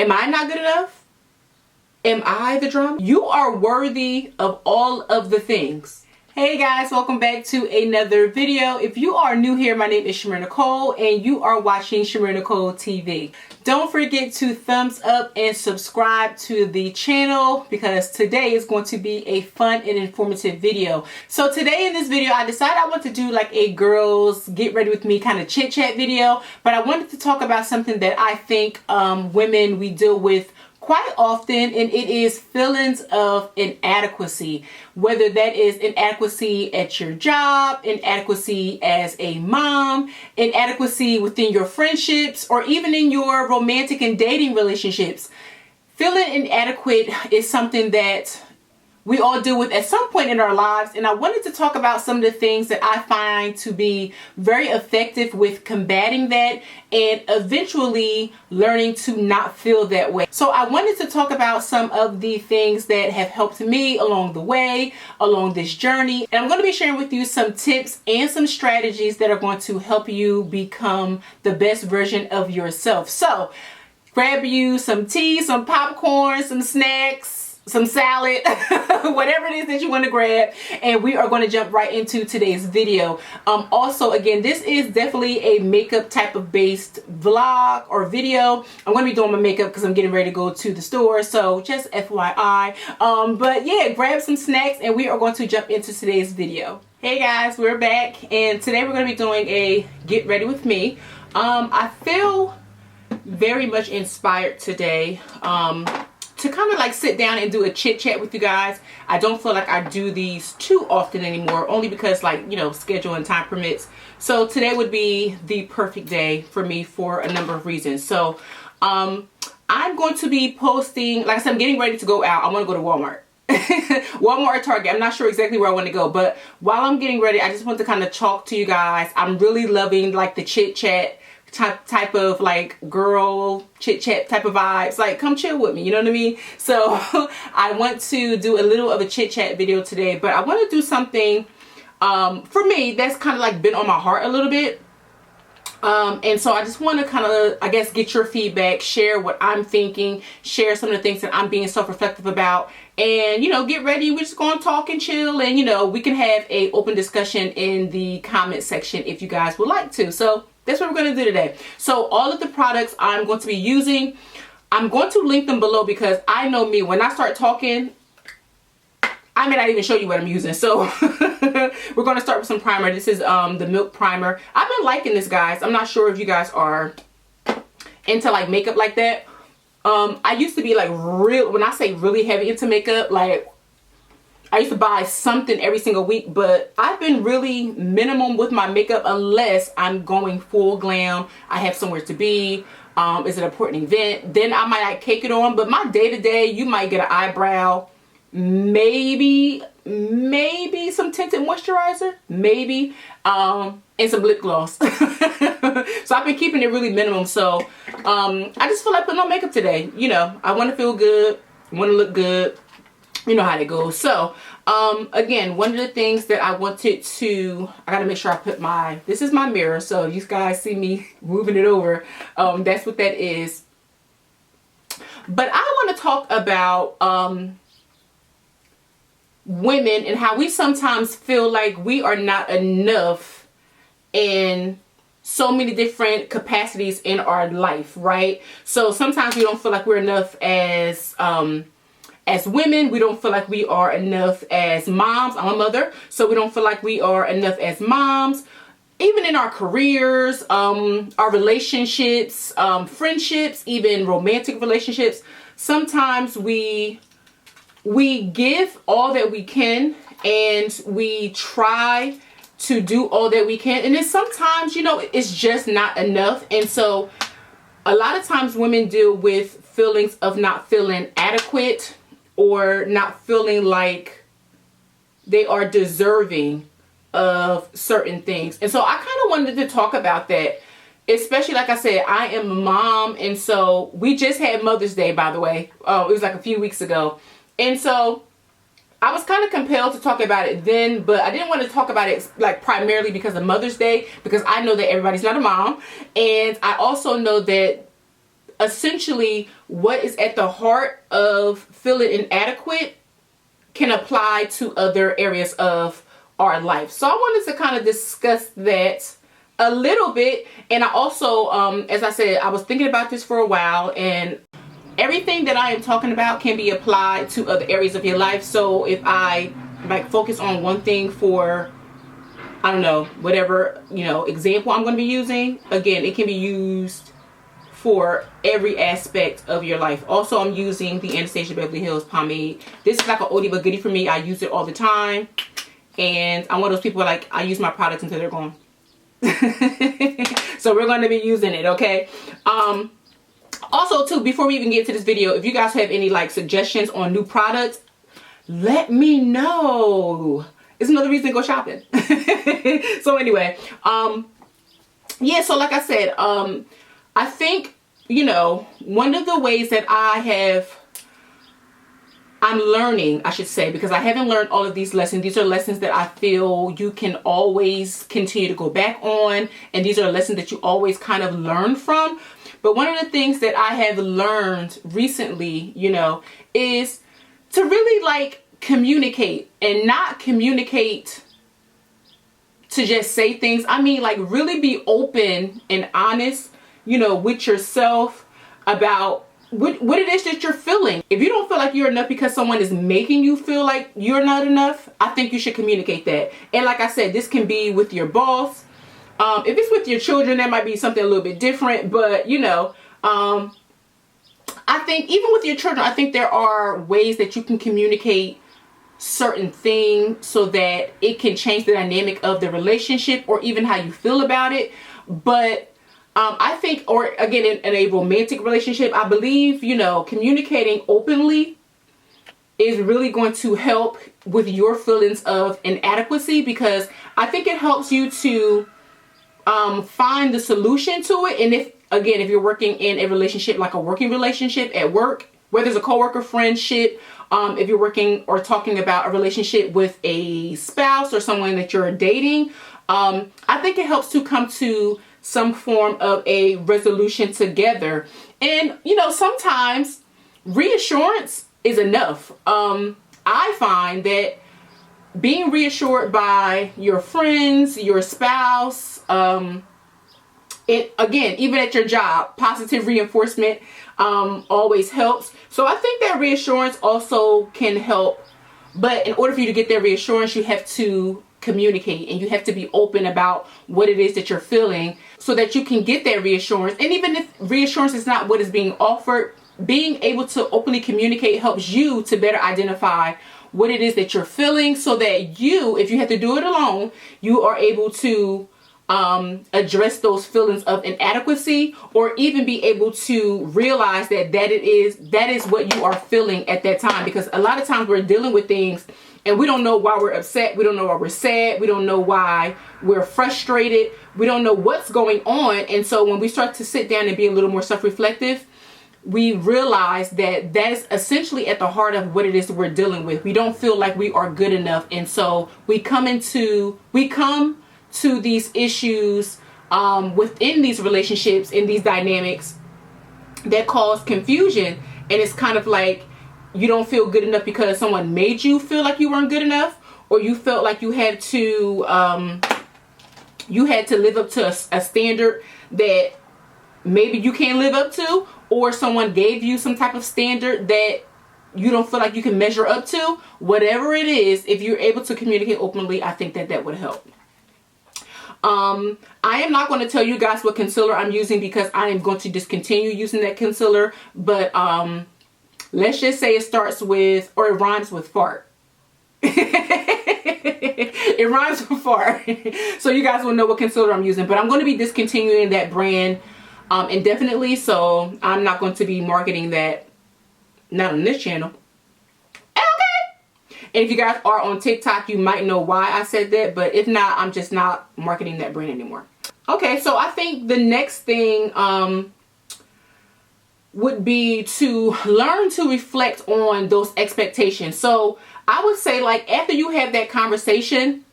Am I not good enough? Am I the drama? You are worthy of all of the things. Hey guys, welcome back to another video. If you are new here, my name is Chimere Nicole and you are watching Chimere Nicole TV. Don't forget to thumbs up and subscribe to the channel because today is going to be a fun and informative video. So today in this video, I decided I want to do like a girls get ready with me kind of chit chat video, but I wanted to talk about something that I think women we deal with quite often, and it is feelings of inadequacy. Whether that is inadequacy at your job, inadequacy as a mom, inadequacy within your friendships, or even in your romantic and dating relationships. Feeling inadequate is something that we all deal with at some point in our lives, and I wanted to talk about some of the things that I find to be very effective with combating that and eventually learning to not feel that way. So I wanted to talk about some of the things that have helped me along the way, along this journey, and I'm going to be sharing with you some tips and some strategies that are going to help you become the best version of yourself. So grab you some tea, some popcorn, some snacks, some salad, whatever it is that you want to grab, and we are going to jump right into today's video. Also, again, this is definitely a makeup type of based vlog or video. I'm going to be doing my makeup because I'm getting ready to go to the store, so just FYI. But yeah, grab some snacks and we are going to jump into today's video. Hey guys, we're back, and today we're going to be doing a get ready with me. I feel very much inspired today to kind of like sit down and do a chit chat with you guys. I don't feel like I do these too often anymore, only because, like, you know, schedule and time permits. So today would be the perfect day for me for a number of reasons. So I'm going to be posting, like I said, I'm getting ready to go out. I want to go to Walmart. Walmart or Target. I'm not sure exactly where I want to go, but while I'm getting ready, I just want to kind of talk to you guys. I'm really loving like the chit chat type of like girl chit chat type of vibes. Like, come chill with me, you know what I mean? So I want to do a little of a chit chat video today, but I want to do something for me that's kind of like been on my heart a little bit. And so I just want to kind of, I guess, get your feedback, share what I'm thinking, share some of the things that I'm being self-reflective about, and, you know, get ready. We're just going to talk and chill, and, you know, we can have a open discussion in the comment section if you guys would like to. So that's what we're going to do today. So all of the products I'm going to be using, I'm going to link them below because I know me, when I start talking, I may not even show you what I'm using. So we're going to start with some primer. This is the Milk Primer. I've been liking this, guys. I'm not sure if you guys are into like makeup like that. I used to be like real, when I say really heavy into makeup, like I used to buy something every single week, but I've been really minimum with my makeup unless I'm going full glam. I have somewhere to be. Is it an important event? Then I might like cake it on, but my day-to-day, you might get an eyebrow, maybe some tinted moisturizer, maybe, and some lip gloss. So I've been keeping it really minimum. So I just feel like putting on makeup today. You know, I want to feel good, want to look good. You know how that goes. So again, one of the things that I wanted to, I gotta make sure I put my, this is my mirror, so you guys see me moving it over, that's what that is. But I want to talk about women and how we sometimes feel like we are not enough in so many different capacities in our life, right? So sometimes we don't feel like we're enough as women. We don't feel like we are enough as moms. I'm a mother, so we don't feel like we are enough as moms. Even in our careers, our relationships, friendships, even romantic relationships, sometimes we give all that we can and we try to do all that we can, and then sometimes, you know, it's just not enough. And so a lot of times women deal with feelings of not feeling adequate or not feeling like they are deserving of certain things. And so I kind of wanted to talk about that, especially, like I said, I am a mom, and so we just had Mother's Day, by the way. It was like a few weeks ago. And so I was kind of compelled to talk about it then, but I didn't want to talk about it like primarily because of Mother's Day, because I know that everybody's not a mom, and I also know that essentially what is at the heart of feeling inadequate can apply to other areas of our life. So I wanted to kind of discuss that a little bit. And I also, as I said, I was thinking about this for a while, and everything that I am talking about can be applied to other areas of your life. So if I like focus on one thing for, I don't know, whatever, example I'm going to be using, again, it can be used for every aspect of your life. Also, I'm using the Anastasia Beverly Hills pomade. This is like an oldie but goodie for me. I use it all the time, and I'm one of those people like I use my products until they're gone. So we're going to be using it, okay? Also too, before we even get to this video, if you guys have any like suggestions on new products, let me know. It's another reason to go shopping. So anyway, yeah, so like I said, I think, one of the ways that I'm learning, I should say, because I haven't learned all of these lessons. These are lessons that I feel you can always continue to go back on. And these are lessons that you always kind of learn from. But one of the things that I have learned recently, is to really like communicate, and not communicate to just say things. I mean, like really be open and honest, with yourself about what it is that you're feeling. If you don't feel like you're enough because someone is making you feel like you're not enough, I think you should communicate that. And like I said, this can be with your boss. If it's with your children, that might be something a little bit different. But, I think even with your children, I think there are ways that you can communicate certain things so that it can change the dynamic of the relationship or even how you feel about it. But I think, or again, in a romantic relationship, I believe, communicating openly is really going to help with your feelings of inadequacy, because I think it helps you to find the solution to it. And if you're working in a relationship, like a working relationship at work, whether it's a coworker friendship, if you're working or talking about a relationship with a spouse or someone that you're dating, I think it helps to come to some form of a resolution together. And, sometimes reassurance is enough. I find that being reassured by your friends, your spouse, again, even at your job, positive reinforcement always helps. So I think that reassurance also can help. But in order for you to get that reassurance, you have to communicate, and you have to be open about what it is that you're feeling so that you can get that reassurance. And even if reassurance is not what is being offered, being able to openly communicate helps you to better identify what it is that you're feeling, so that you, if you have to do it alone, you are able to address those feelings of inadequacy, or even be able to realize that is what you are feeling at that time. Because a lot of times we're dealing with things and we don't know why we're upset. We don't know why we're sad. We don't know why we're frustrated. We don't know what's going on. And so when we start to sit down and be a little more self-reflective, we realize that is essentially at the heart of what it is that we're dealing with. We don't feel like we are good enough. And so we come to these issues within these relationships, in these dynamics, that cause confusion. And it's kind of like you don't feel good enough because someone made you feel like you weren't good enough, or you felt like you had to live up to a standard that maybe you can't live up to, or someone gave you some type of standard that you don't feel like you can measure up to. Whatever it is, if you're able to communicate openly, I think that would help. I am not going to tell you guys what concealer I'm using, because I am going to discontinue using that concealer. But let's just say it starts with, or it rhymes with fart. It rhymes with fart. So you guys will know what concealer I'm using. But I'm going to be discontinuing that brand indefinitely. So I'm not going to be marketing that, not on this channel. And if you guys are on TikTok, you might know why I said that. But if not, I'm just not marketing that brand anymore. Okay, so I think the next thing would be to learn to reflect on those expectations. So I would say, like, after you have that conversation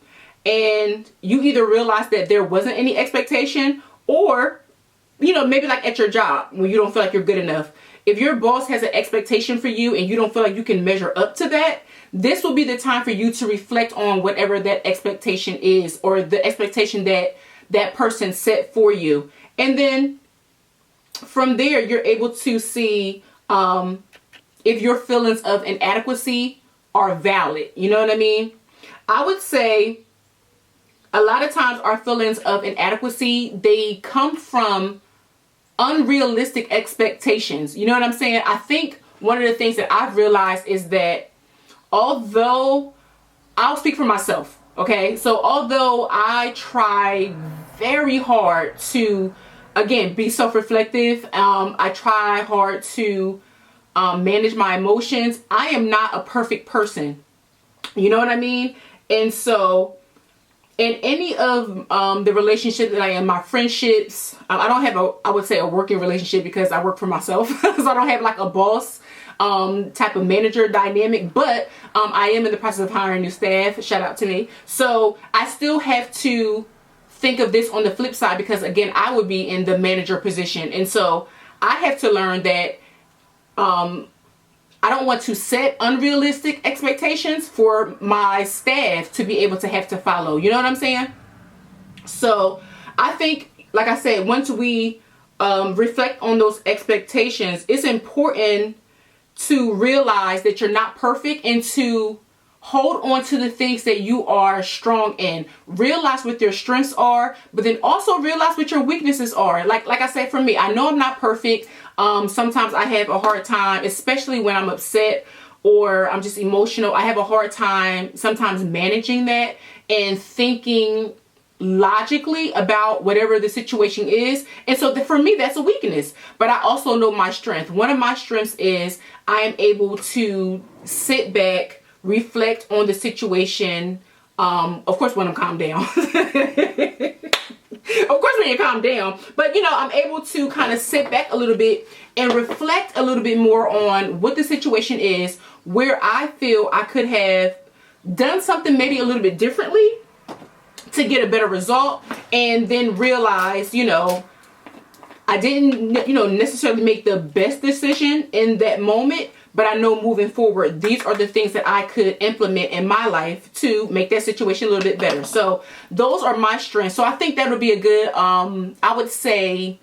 and you either realize that there wasn't any expectation, or you know, maybe like at your job when you don't feel like you're good enough. If your boss has an expectation for you and you don't feel like you can measure up to that, this will be the time for you to reflect on whatever that expectation is, or the expectation that that person set for you. And then from there, you're able to see if your feelings of inadequacy are valid. You know what I mean? I would say a lot of times our feelings of inadequacy, they come from unrealistic expectations. You know what I'm saying? I think one of the things that I've realized is that although, I'll speak for myself, okay? So although I try very hard to, again, be self-reflective, I try hard to manage my emotions, I am not a perfect person. You know what I mean? And so in any of the relationships that I am, my friendships, I don't have I would say a working relationship because I work for myself. So I don't have like a boss type of manager dynamic, but I am in the process of hiring new staff. Shout out to me. So I still have to think of this on the flip side, because again, I would be in the manager position. And so I have to learn that I don't want to set unrealistic expectations for my staff to be able to have to follow. You know what I'm saying? So I think, like I said, once we reflect on those expectations, it's important to realize that you're not perfect and to hold on to the things that you are strong in. Realize what your strengths are, but then also realize what your weaknesses are. Like I said, for me, I know I'm not perfect. Sometimes I have a hard time, especially when I'm upset or I'm just emotional. I have a hard time sometimes managing that and thinking logically about whatever the situation is. And so for me, that's a weakness. But I also know my strength. One of my strengths is I am able to sit back, reflect on the situation. Of course, when I'm calmed down. Of course, when you calm down, but you know, I'm able to kind of sit back a little bit and reflect a little bit more on what the situation is, where I feel I could have done something maybe a little bit differently to get a better result, and then realize, you know, I didn't, you know, necessarily make the best decision in that moment, but I know moving forward, these are the things that I could implement in my life to make that situation a little bit better. So those are my strengths. So I think that would be a good, I would say,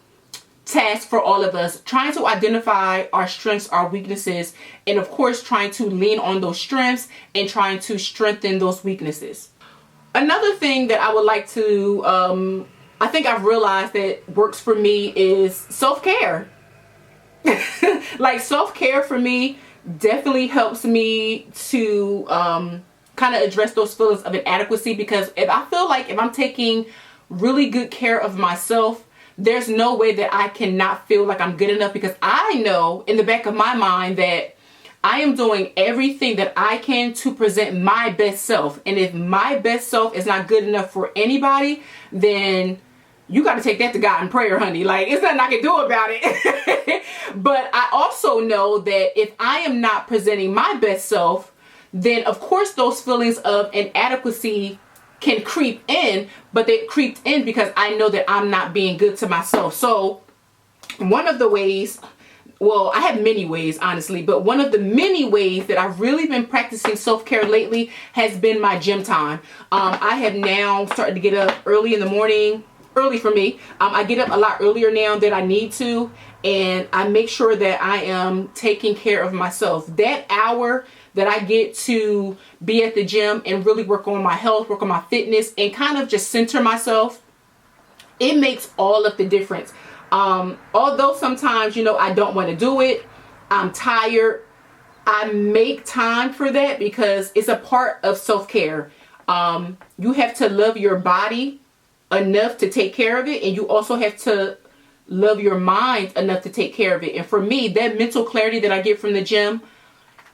task for all of us, trying to identify our strengths, our weaknesses, and of course, trying to lean on those strengths and trying to strengthen those weaknesses. Another thing that I would like to, I think I've realized that works for me is self-care. Like self-care for me definitely helps me to kind of address those feelings of inadequacy, because if I feel like if I'm taking really good care of myself, there's no way that I cannot feel like I'm good enough, because I know in the back of my mind that I am doing everything that I can to present my best self. And if my best self is not good enough for anybody, then you got to take that to God in prayer, honey. Like, it's nothing I can do about it. But I also know that if I am not presenting my best self, then of course those feelings of inadequacy can creep in, but they creeped in because I know that I'm not being good to myself. So one of the ways, well, I have many ways, honestly, but one of the many ways that I've really been practicing self-care lately has been my gym time. I have now started to get up early in the morning. Early for me. I get up a lot earlier now than I need to, and I make sure that I am taking care of myself. That hour that I get to be at the gym and really work on my health, work on my fitness, and kind of just center myself, it makes all of the difference. Although sometimes, you know, I don't want to do it, I'm tired, I make time for that because it's a part of self-care. You have to love your body enough to take care of it, and you also have to love your mind enough to take care of it. And for me, that mental clarity that I get from the gym,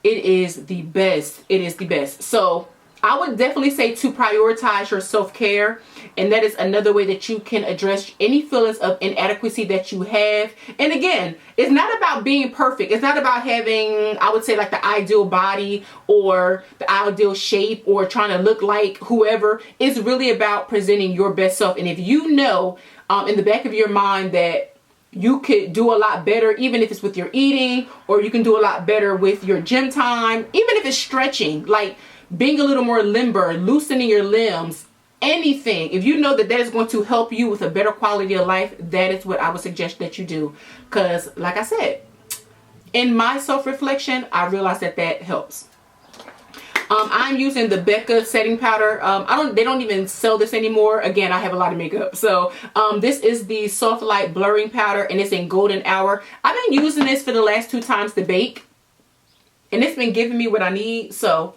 it is the best. It is the best. So I would definitely say to prioritize your self-care, and that is another way that you can address any feelings of inadequacy that you have. And again, it's not about being perfect. It's not about having, I would say, like the ideal body or the ideal shape or trying to look like whoever. It's really about presenting your best self. And if you know in the back of your mind that you could do a lot better, even if it's with your eating, or you can do a lot better with your gym time, even if it's stretching, like being a little more limber, loosening your limbs, anything. If you know that that is going to help you with a better quality of life, that is what I would suggest that you do. Because like I said, in my self-reflection, I realized that that helps. I'm using the Becca setting powder. They don't even sell this anymore. Again, I have a lot of makeup. So this is the soft light blurring powder, and it's in golden hour. I've been using this for the last 2 times to bake, and it's been giving me what I need. So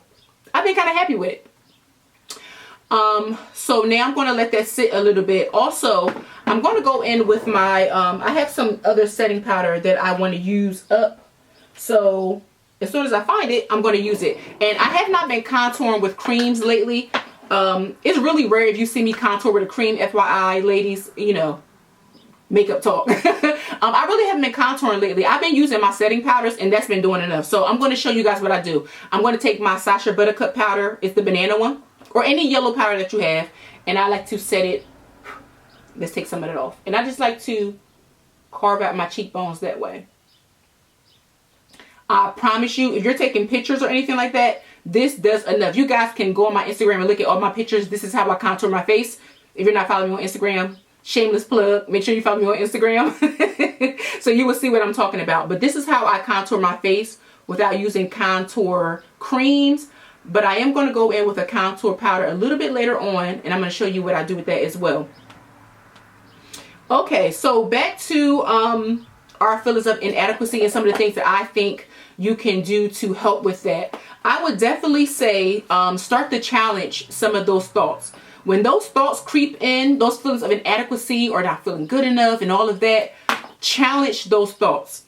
I've been kind of happy with it. So now I'm going to let that sit a little bit. Also, I'm going to go in with my, I have some other setting powder that I want to use up. So as soon as I find it, I'm going to use it. And I have not been contouring with creams lately. It's really rare if you see me contour with a cream, FYI, ladies, you know, makeup talk. I really haven't been contouring lately. I've been using my setting powders, and that's been doing enough. So I'm going to show you guys what I do. I'm going to take my Sacha Buttercup powder. It's the banana one, or any yellow powder that you have. And I like to set it. Let's take some of it off. And I just like to carve out my cheekbones that way. I promise you, if you're taking pictures or anything like that, this does enough. You guys can go on my Instagram and look at all my pictures. This is how I contour my face. If you're not following me on Instagram, shameless plug, make sure you follow me on Instagram. So you will see what I'm talking about. But this is how I contour my face without using contour creams. But I am going to go in with a contour powder a little bit later on, and I'm going to show you what I do with that as well. Okay, so back to our feelings of inadequacy and some of the things that I think you can do to help with that. I would definitely say start to challenge some of those thoughts. When those thoughts creep in, those feelings of inadequacy or not feeling good enough and all of that, challenge those thoughts.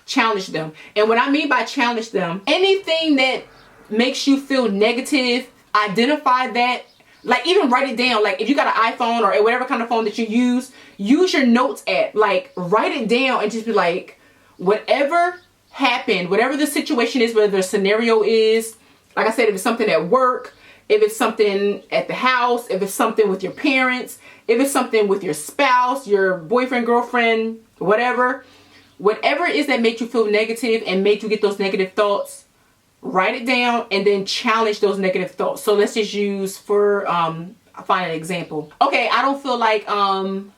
Challenge them. And what I mean by challenge them, anything that makes you feel negative, identify that. Like, even write it down. Like, if you got an iPhone or whatever kind of phone that you use your notes app. Like, write it down and just be like, whatever happened, whatever the situation is, whatever the scenario is, like I said, if it's something at work, if it's something at the house, if it's something with your parents, if it's something with your spouse, your boyfriend, girlfriend, whatever it is that made you feel negative and made you get those negative thoughts, write it down and then challenge those negative thoughts. So let's just use for, I'll find an example. Okay, I don't feel like I'm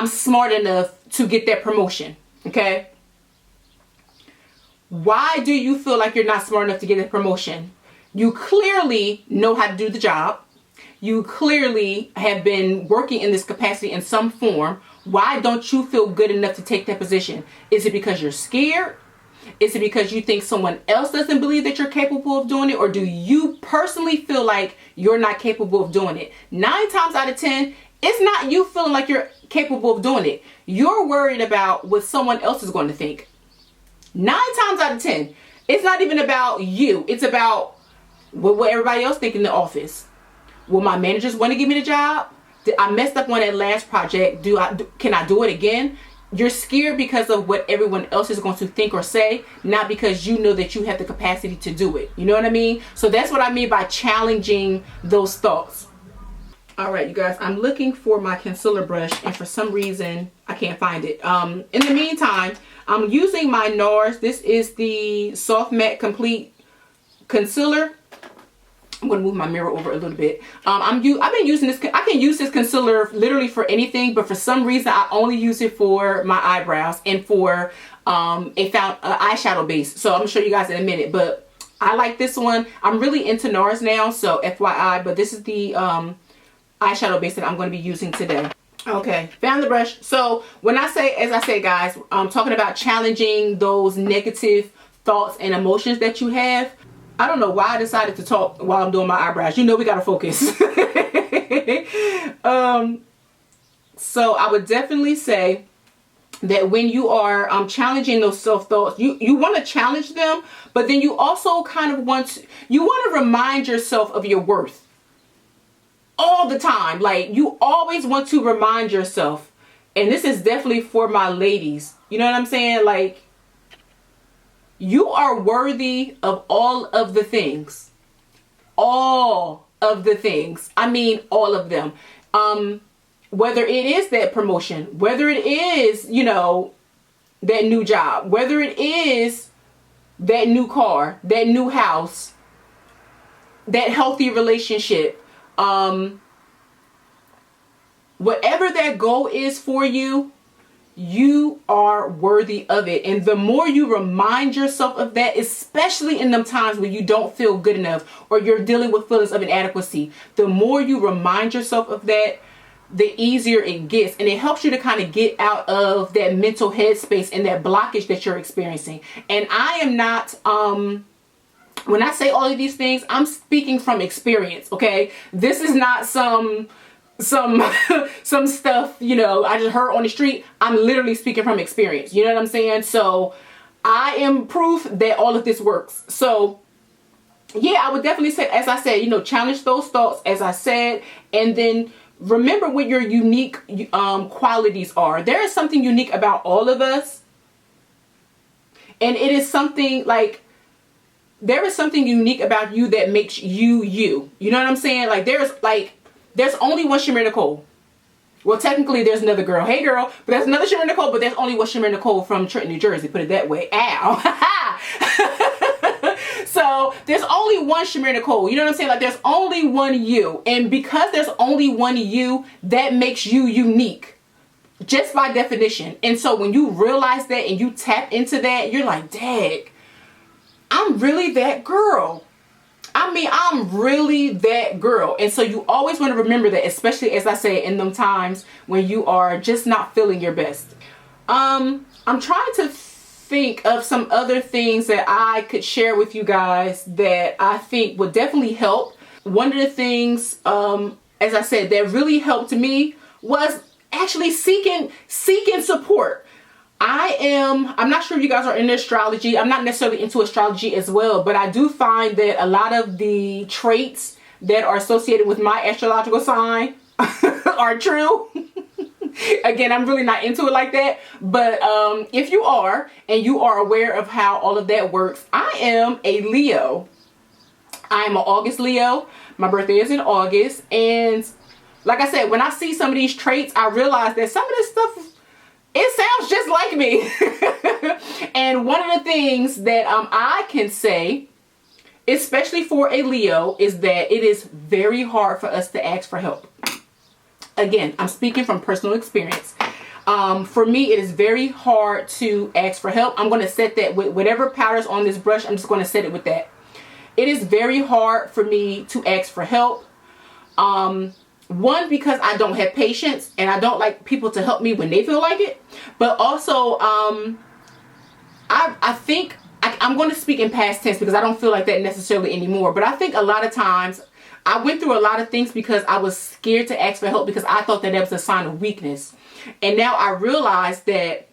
smart enough to get that promotion. Okay. Why do you feel like you're not smart enough to get a promotion? You clearly know how to do the job. You clearly have been working in this capacity in some form. Why don't you feel good enough to take that position? Is it because you're scared? Is it because you think someone else doesn't believe that you're capable of doing it? Or do you personally feel like you're not capable of doing it? 9 times out of 10, it's not you feeling like you're capable of doing it. You're worried about what someone else is going to think. 9 times out of 10, it's not even about you. It's about what everybody else thinks in the office. Will my managers want to give me the job? I messed up on that last project. Can I do it again? You're scared because of what everyone else is going to think or say, not because you know that you have the capacity to do it. You know what I mean? So that's what I mean by challenging those thoughts. All right, you guys, I'm looking for my concealer brush, and for some reason I can't find it. In the meantime, I'm using my NARS. This is the Soft Matte Complete Concealer. I'm going to move my mirror over a little bit. I've been using this. I can use this concealer literally for anything, but for some reason I only use it for my eyebrows and for eyeshadow base. So I'm going to show you guys in a minute, but I like this one. I'm really into NARS now, so FYI, but this is the eyeshadow base that I'm going to be using today. Okay, found the brush. So when I say, as I say, guys, I'm talking about challenging those negative thoughts and emotions that you have. I don't know why I decided to talk while I'm doing my eyebrows. You know, we got to focus. So I would definitely say that when you are challenging those self-thoughts, you want to challenge them, but then you also kind of want to remind yourself of your worth all the time. Like, you always want to remind yourself, and this is definitely for my ladies. You know what I'm saying? Like, you are worthy of all of the things. All of the things. I mean, all of them. Whether it is that promotion, whether it is, you know, that new job, whether it is that new car, that new house, that healthy relationship, whatever that goal is for you, you are worthy of it. And the more you remind yourself of that, especially in them times when you don't feel good enough or you're dealing with feelings of inadequacy, the more you remind yourself of that, the easier it gets. And it helps you to kind of get out of that mental headspace and that blockage that you're experiencing. And I am not, when I say all of these things, I'm speaking from experience, okay? This is not some stuff, you know, I just heard on the street. I'm literally speaking from experience. You know what I'm saying? So I am proof that all of this works. So yeah, I would definitely say, as I said, you know, challenge those thoughts, as I said, and then remember what your unique qualities are. There is something unique about all of us. And it is something like, there is something unique about you that makes you, you. You know what I'm saying? Like, there's only one Chimere Nicole. Well, technically, there's another girl. Hey, girl. But there's another Chimere Nicole, but there's only one Chimere Nicole from Trenton, New Jersey. Put it that way. Ow. So, there's only one Chimere Nicole. You know what I'm saying? Like, there's only one you. And because there's only one you, that makes you unique. Just by definition. And so, when you realize that and you tap into that, you're like, dang, I'm really that girl. I mean, I'm really that girl. And so you always want to remember that, especially, as I say, in them times when you are just not feeling your best. I'm trying to think of some other things that I could share with you guys that I think would definitely help. One of the things, as I said, that really helped me was actually seeking support. I'm not sure if you guys are into astrology. I'm not necessarily into astrology as well, but I do find that a lot of the traits that are associated with my astrological sign are true. Again, I'm really not into it like that, but if you are, and you are aware of how all of that works, I am a Leo. I am an August Leo. My birthday is in August, and like I said, when I see some of these traits, I realize that some of this stuff, it sounds just like me. And one of the things that I can say, especially for a Leo, is that it is very hard for us to ask for help. Again, I'm speaking from personal experience. For me, it is very hard to ask for help. I'm going to set that with whatever powder's on this brush. I'm just going to set it with that. It is very hard for me to ask for help. One, because I don't have patience and I don't like people to help me when they feel like it. But also, I think I'm going to speak in past tense because I don't feel like that necessarily anymore. But I think a lot of times I went through a lot of things because I was scared to ask for help because I thought that was a sign of weakness. And now I realize that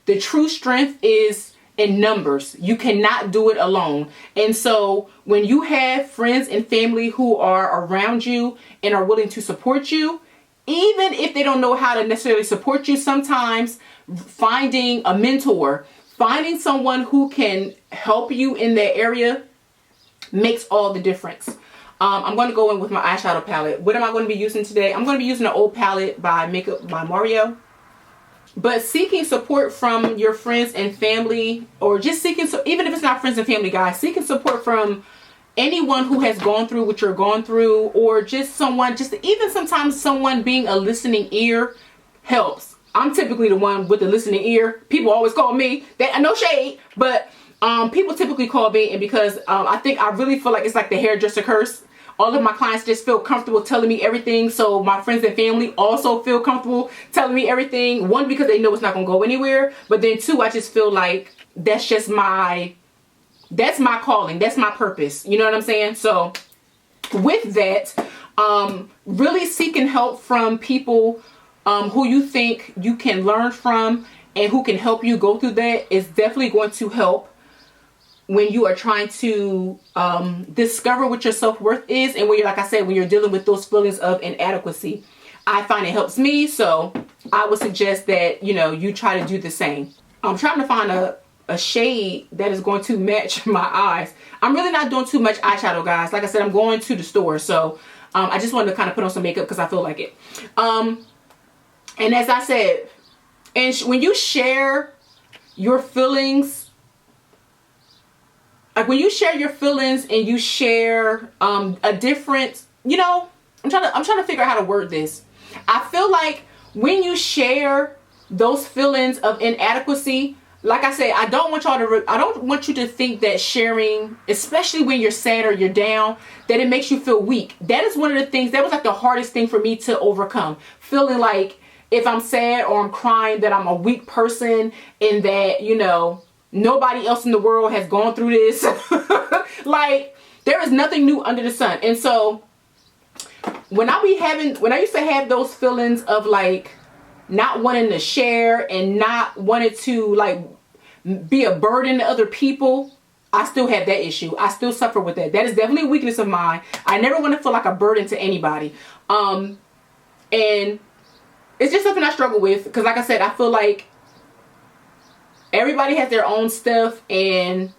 the true strength is in numbers. You cannot do it alone. And so when you have friends and family who are around you and are willing to support you, even if they don't know how to necessarily support you, sometimes finding a mentor, finding someone who can help you in that area makes all the difference. I'm going to go in with my eyeshadow palette. What am I going to be using today? I'm going to be using an old palette by Makeup by Mario. But seeking support from your friends and family, or just seeking, even if it's not friends and family, guys, seeking support from anyone who has gone through what you're going through, or just someone, just even sometimes someone being a listening ear helps. I'm typically the one with the listening ear. People always call me, that no shade, but people typically call me, and because I think I really feel like it's like the hairdresser curse. All of my clients just feel comfortable telling me everything. So my friends and family also feel comfortable telling me everything. One, because they know it's not going to go anywhere. But then two, I just feel like that's just that's my calling. That's my purpose. You know what I'm saying? So with that, really seeking help from people who you think you can learn from and who can help you go through that is definitely going to help when you are trying to discover what your self-worth is, and when you're, like I said, when you're dealing with those feelings of inadequacy. I find it helps me, so I would suggest that, you know, you try to do the same. I'm trying to find a shade that is going to match my eyes. I'm really not doing too much eyeshadow, guys. Like I said, I'm going to the store, so I just wanted to kind of put on some makeup because I feel like it. And as I said, and when you share your feelings, like when you share your feelings and you share a different, you know, I'm trying to figure out how to word this. I feel like when you share those feelings of inadequacy, like I said, I don't want you to think that sharing, especially when you're sad or you're down, that it makes you feel weak. That is one of the things, that was like the hardest thing for me to overcome. Feeling like if I'm sad or I'm crying that I'm a weak person and that, you know, nobody else in the world has gone through this. Like, there is nothing new under the sun. And so when I used to have those feelings of like not wanting to share and not wanting to like be a burden to other people, I still have that issue. I still suffer with that. That is definitely a weakness of mine. I never want to feel like a burden to anybody. And it's just something I struggle with, because like I said, I feel like everybody has their own stuff, and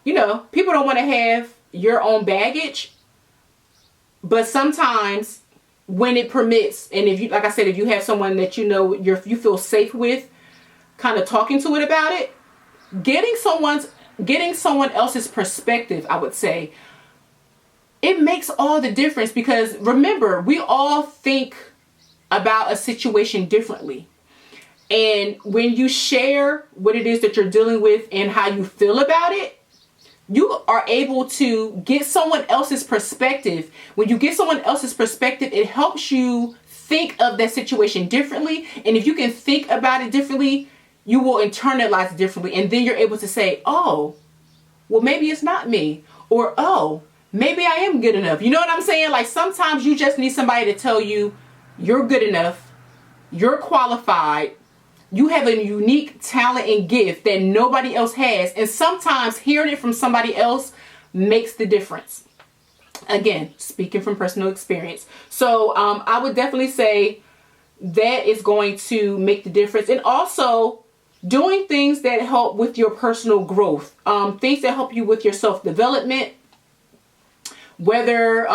you know, people don't want to have your own baggage. But sometimes when it permits, and if you, like I said, if you have someone that you know you feel safe with, kind of talking to it about it, getting someone else's perspective, I would say, it makes all the difference. Because remember, we all think about a situation differently. And when you share what it is that you're dealing with and how you feel about it, you are able to get someone else's perspective. When you get someone else's perspective, it helps you think of that situation differently. And if you can think about it differently, you will internalize it differently. And then you're able to say, oh, well, maybe it's not me. Or, oh, maybe I am good enough. You know what I'm saying? Like, sometimes you just need somebody to tell you you're good enough, you're qualified, you have a unique talent and gift that nobody else has. And sometimes hearing it from somebody else makes the difference. Again, speaking from personal experience. So I would definitely say that is going to make the difference. And also doing things that help with your personal growth. Things that help you with your self-development. Whether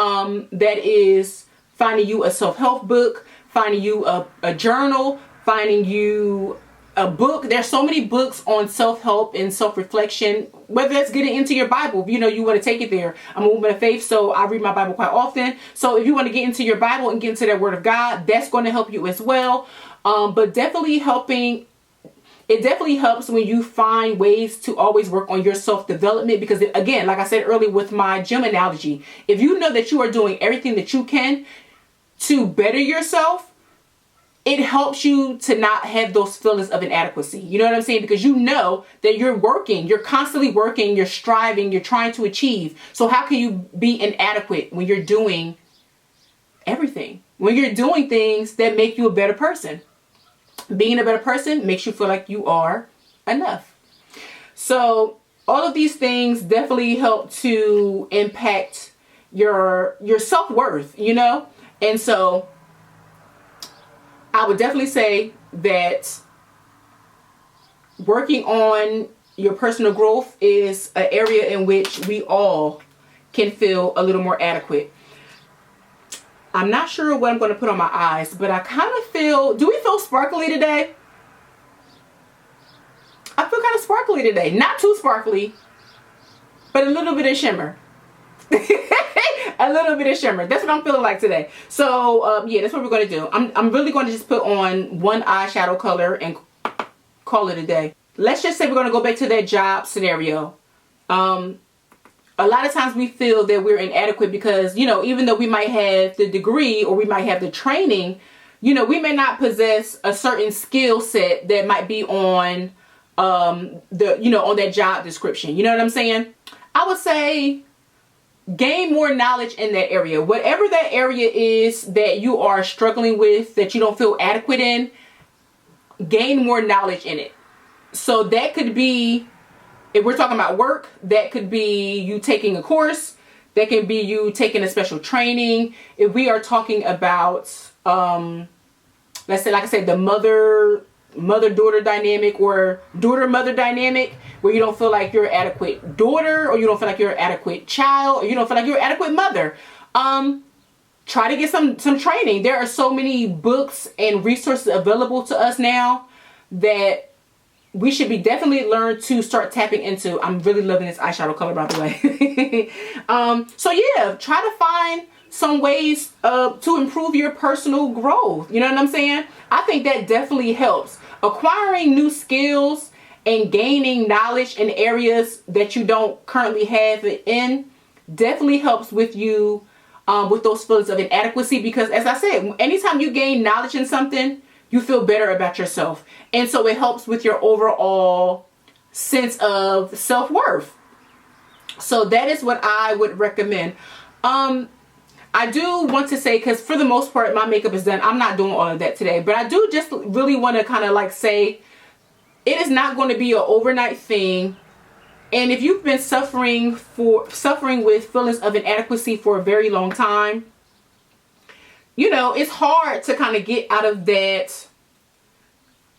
that is finding you a self-help book, finding you a journal, finding you a book. There's so many books on self-help and self-reflection, whether that's getting into your Bible, you know, you want to take it there. I'm a woman of faith, so I read my Bible quite often. So if you want to get into your Bible and get into that Word of God, that's going to help you as well. But definitely it definitely helps when you find ways to always work on your self-development, because again, like I said earlier with my gym analogy, if you know that you are doing everything that you can to better yourself, it helps you to not have those feelings of inadequacy. You know what I'm saying? Because you know that you're working, you're constantly working, you're striving, you're trying to achieve. So how can you be inadequate when you're doing everything? When you're doing things that make you a better person. Being a better person makes you feel like you are enough. So all of these things definitely help to impact your self-worth, you know? And so I would definitely say that working on your personal growth is an area in which we all can feel a little more adequate. I'm not sure what I'm going to put on my eyes, but I kind of feel, do we feel sparkly today? I feel kind of sparkly today. Not too sparkly, but a little bit of shimmer. A little bit of shimmer. That's what I'm feeling like today. So yeah, that's what we're going to do. I'm really going to just put on one eyeshadow color and call it a day. Let's just say we're going to go back to that job scenario. A lot of times we feel that we're inadequate because, you know, even though we might have the degree or we might have the training, you know, we may not possess a certain skill set that might be on on that job description. You know what I'm saying? I would say gain more knowledge in that area. Whatever that area is that you are struggling with, that you don't feel adequate in, gain more knowledge in it. So that could be, if we're talking about work, that could be you taking a course. That can be you taking a special training. If we are talking about, let's say, like I said, the mother-daughter dynamic or daughter-mother dynamic, where you don't feel like you're an adequate daughter, or you don't feel like you're an adequate child, or you don't feel like you're an adequate mother. try to get some training. There are so many books and resources available to us now that we should be definitely learn to start tapping into. I'm really loving this eyeshadow color, by the way. So yeah, try to find some ways to improve your personal growth. You know what I'm saying? I think that definitely helps. Acquiring new skills and gaining knowledge in areas that you don't currently have it in definitely helps with you with those feelings of inadequacy, because as I said, anytime you gain knowledge in something, you feel better about yourself. And so it helps with your overall sense of self-worth. So that is what I would recommend. I do want to say, because for the most part my makeup is done, I'm not doing all of that today, but I do just really want to kind of like say it is not going to be an overnight thing. And if you've been suffering with feelings of inadequacy for a very long time, you know, it's hard to kind of get out of that.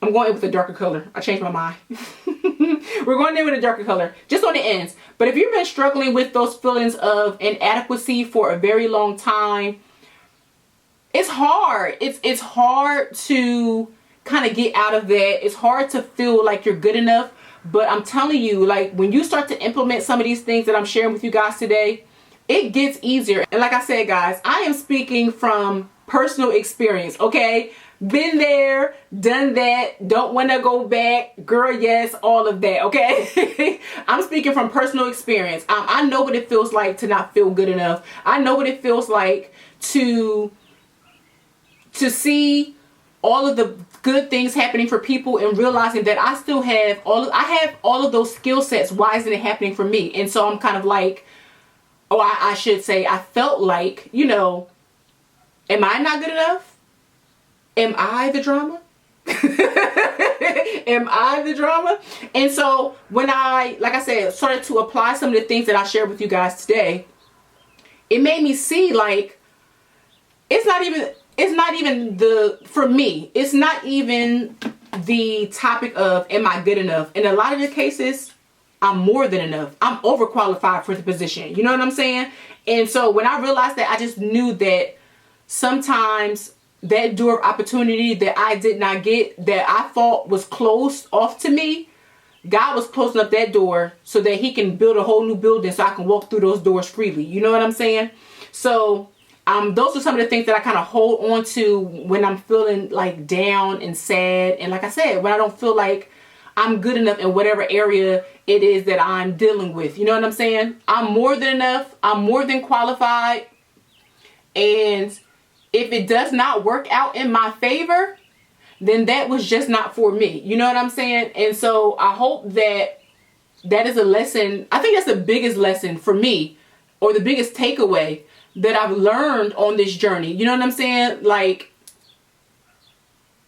I'm going in with a darker color. I changed my mind. We're going in with a darker color, just on the ends. But if you've been struggling with those feelings of inadequacy for a very long time, it's hard. It's hard to kind of get out of that. It's hard to feel like you're good enough. But I'm telling you, like, when you start to implement some of these things that I'm sharing with you guys today, it gets easier. And like I said, guys, I am speaking from personal experience, okay? Been there, done that, don't want to go back, girl, yes, all of that, okay? I'm speaking from personal experience. I know what it feels like to not feel good enough. I know what it feels like to see all of the good things happening for people and realizing that I still have all of those skill sets. Why isn't it happening for me? And so I'm kind of like, oh, I should say, I felt like, you know, am I not good enough? Am I the drama? Am I the drama? And so when I, like I said, started to apply some of the things that I shared with you guys today, it made me see, like, it's not even for me, it's not even the topic of am I good enough. In a lot of the cases, I'm more than enough. I'm overqualified for the position. You know what I'm saying? And so when I realized that, I just knew that sometimes that door of opportunity that I did not get, that I thought was closed off to me, God was closing up that door so that he can build a whole new building so I can walk through those doors freely. You know what I'm saying? So those are some of the things that I kind of hold on to when I'm feeling like down and sad. And like I said, when I don't feel like I'm good enough in whatever area it is that I'm dealing with. You know what I'm saying? I'm more than enough. I'm more than qualified. And if it does not work out in my favor, then that was just not for me. You know what I'm saying? And so I hope that that is a lesson. I think that's the biggest lesson for me, or the biggest takeaway that I've learned on this journey. You know what I'm saying? Like,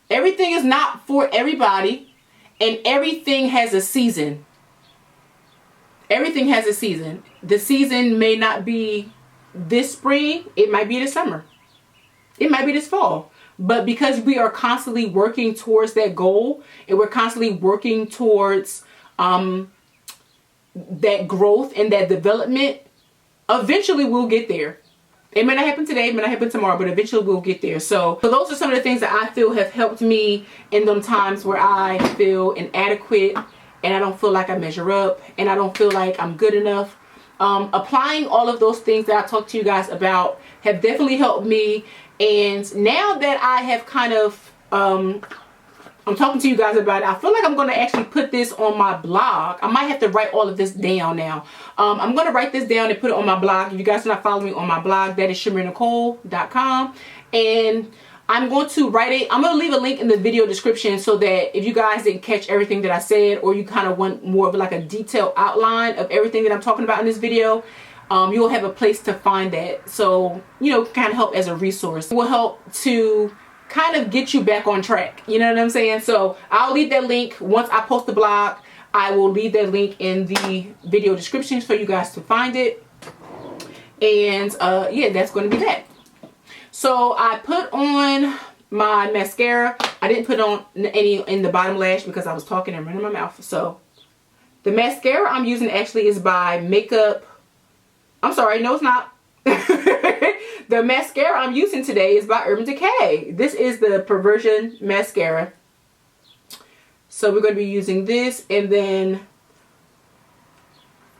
everything is not for everybody, and everything has a season. Everything has a season. The season may not be this spring. It might be this summer. It might be this fall. But because we are constantly working towards that goal, and we're constantly working towards that growth and that development, eventually we'll get there. It may not happen today, it may not happen tomorrow, but eventually we'll get there. So those are some of the things that I feel have helped me in them times where I feel inadequate and I don't feel like I measure up and I don't feel like I'm good enough. Applying all of those things that I talked to you guys about have definitely helped me. And now that I have kind of, I'm talking to you guys about it, I feel like I'm going to actually put this on my blog. I might have to write all of this down now. I'm going to write this down and put it on my blog. If you guys are not following me on my blog, that is ChimereNicole.com. And I'm going to write it. I'm going to leave a link in the video description so that if you guys didn't catch everything that I said, or you kind of want more of like a detailed outline of everything that I'm talking about in this video, you'll have a place to find that. So, you know, kind of help as a resource. It will help to kind of get you back on track. You know what I'm saying? So I'll leave that link. Once I post the blog, I will leave that link in the video description for you guys to find it. And yeah, that's going to be that. So I put on my mascara. I didn't put on any in the bottom lash because I was talking and running my mouth. So the mascara I'm using actually is by Makeup. I'm sorry, no it's not. The mascara I'm using today is by Urban Decay. This is the Perversion Mascara. So we're going to be using this, and then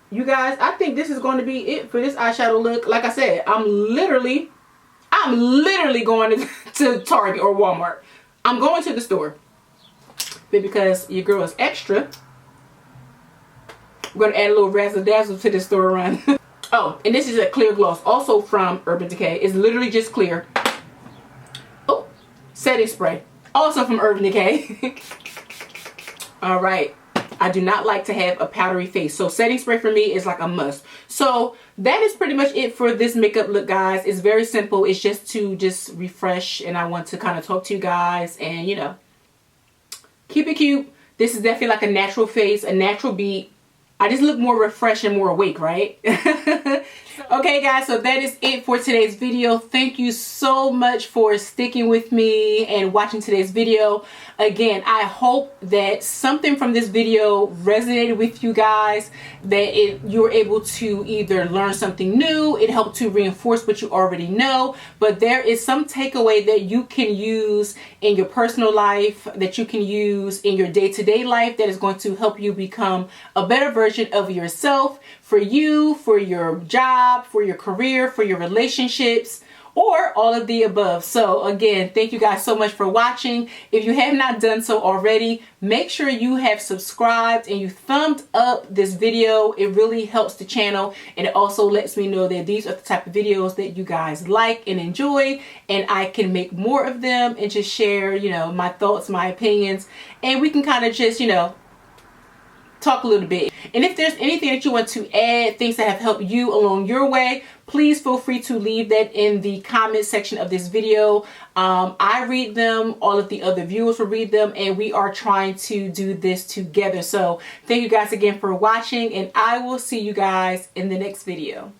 you guys, I think this is going to be it for this eyeshadow look. Like I said, I'm literally going to Target or Walmart. I'm going to the store. But because your girl is extra, we're going to add a little razzle dazzle to this store run. Oh, and this is a clear gloss, also from Urban Decay. It's literally just clear. Oh, setting spray, also from Urban Decay. All right. I do not like to have a powdery face, so setting spray for me is like a must. So that is pretty much it for this makeup look, guys. It's very simple. It's just to refresh, and I want to kind of talk to you guys and, you know, keep it cute. This is definitely like a natural face, a natural beat. I just look more refreshed and more awake, right? Okay, guys, so that is it for today's video. Thank you so much for sticking with me and watching today's video. Again, I hope that something from this video resonated with you guys, that you were able to either learn something new, it helped to reinforce what you already know, but there is some takeaway that you can use in your personal life, that you can use in your day-to-day life, that is going to help you become a better version of yourself, for you, for your job, for your career, for your relationships, or all of the above. So again, thank you guys so much for watching. If you have not done so already, make sure you have subscribed and you thumbed up this video. It really helps the channel, and it also lets me know that these are the type of videos that you guys like and enjoy, and I can make more of them and just share, you know, my thoughts, my opinions, and we can kind of just, you know, talk a little bit. And if there's anything that you want to add, things that have helped you along your way, please feel free to leave that in the comment section of this video. I read them, all of the other viewers will read them, and we are trying to do this together. So thank you guys again for watching, and I will see you guys in the next video.